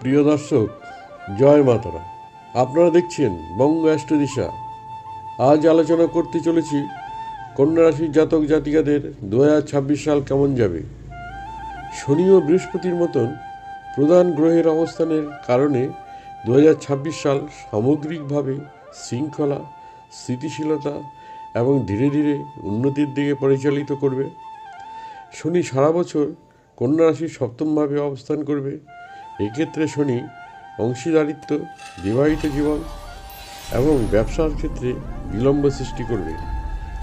প্রিয় দর্শক, জয় মাতারা। আপনারা দেখছেন বঙ্গ অ্যাস্ট্রোদিশা। আজ আলোচনা করতে চলেছি কন্যা রাশির জাতক জাতিকাদের 2026 সাল কেমন যাবে। শনি ও বৃহস্পতির মতন প্রধান গ্রহের অবস্থানের কারণে 2026 সাল সামগ্রিকভাবে শৃঙ্খলা, স্থিতিশীলতা এবং ধীরে ধীরে উন্নতির দিকে পরিচালিত করবে। শনি সারা বছর কন্যা রাশির সপ্তমভাবে অবস্থান করবে। এক্ষেত্রে শনি অংশীদারিত্ব, বিবাহিত জীবন এবং ব্যবসার ক্ষেত্রে বিলম্ব সৃষ্টি করবে।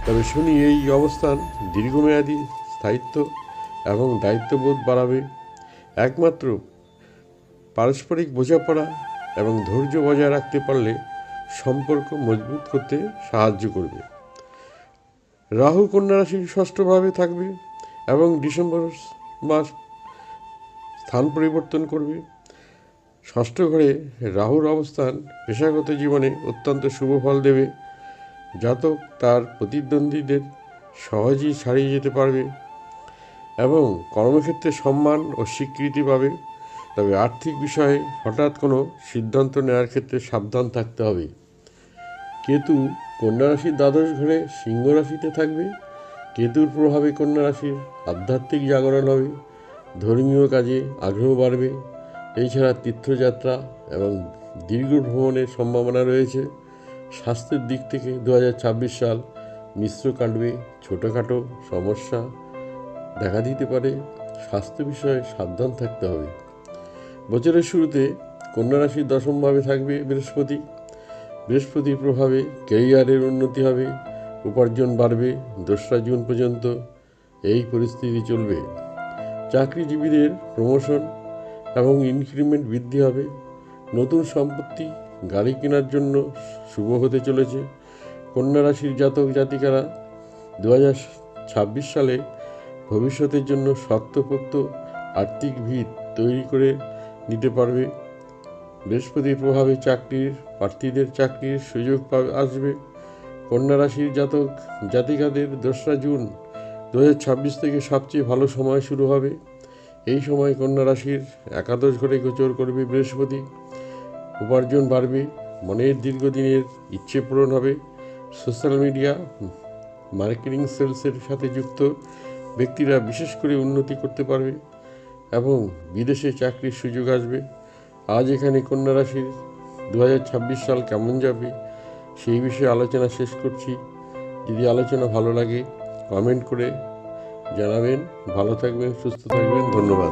তবে শনি এই অবস্থান দীর্ঘমেয়াদী স্থায়িত্ব এবং দায়িত্ববোধ বাড়াবে। একমাত্র পারস্পরিক বোঝাপড়া এবং ধৈর্য বজায় রাখতে পারলে সম্পর্ক মজবুত করতে সাহায্য করবে। রাহু কন্যা রাশির ষষ্ঠভাবে থাকবে এবং ডিসেম্বর মাস স্থান পরিবর্তন করবে। ষষ্ঠ ঘরে রাহুর অবস্থান পেশাগত জীবনে অত্যন্ত শুভ ফল দেবে। জাতক তার প্রতিদ্বন্দ্বীদের সহজেই ছাড়িয়ে যেতে পারবে এবং কর্মক্ষেত্রে সম্মান ও স্বীকৃতি পাবে। তবে আর্থিক বিষয়ে হঠাৎ কোনো সিদ্ধান্ত নেওয়ার ক্ষেত্রে সাবধান থাকতে হবে। কেতু কন্যা রাশির দ্বাদশ ঘরে সিংহ রাশিতে থাকবে। কেতুর প্রভাবে কন্যা রাশির আধ্যাত্মিক জাগরণ হবে, ধর্মীয় কাজে আগ্রহ বাড়বে। এছাড়া তীর্থযাত্রা এবং দীর্ঘ ভ্রমণের সম্ভাবনা রয়েছে। স্বাস্থ্যের দিক থেকে 2026 সাল মিশ্র কাটবে। ছোটোখাটো সমস্যা দেখা দিতে পারে, স্বাস্থ্য বিষয়ে সাবধান থাকতে হবে। বছরের শুরুতে কন্যা রাশির দশমভাবে থাকবে বৃহস্পতি। বৃহস্পতির প্রভাবে ক্যারিয়ারের উন্নতি হবে, উপার্জন বাড়বে। 2রা জুন পর্যন্ত এই পরিস্থিতি চলবে। চাকরিজীবীদের প্রমোশন এবং ইনক্রিমেন্ট বৃদ্ধি হবে। নতুন সম্পত্তি, গাড়ি কেনার জন্য শুভ হতে চলেছে। কন্যা রাশির জাতক জাতিকারা 2026 সালে ভবিষ্যতের জন্য শক্তপোক্ত আর্থিক ভিত তৈরি করে নিতে পারবে। বৃহস্পতির প্রভাবে প্রার্থীদের চাকরির সুযোগ আসবে। কন্যা রাশির জাতক জাতিকাদের 2রা জুন 2026 থেকে সবচেয়ে ভালো সময় শুরু হবে। এই সময় কন্যা রাশির একাদশ ঘরে গোচর করবে বৃহস্পতি। উপার্জন বাড়বে, মনের দীর্ঘদিনের ইচ্ছে পূরণ হবে। সোশ্যাল মিডিয়া মার্কেটিং সেলসের সাথে যুক্ত ব্যক্তিরা বিশেষ করে উন্নতি করতে পারবে এবং বিদেশে চাকরির সুযোগ আসবে। আজ এখানে কন্যা রাশির 2026 সাল কেমন যাবে সেই বিষয়ে আলোচনা শেষ করছি। যদি আলোচনা ভালো লাগে কমেন্ট করে জানাবেন। ভালো থাকবেন, সুস্থ থাকবেন। ধন্যবাদ।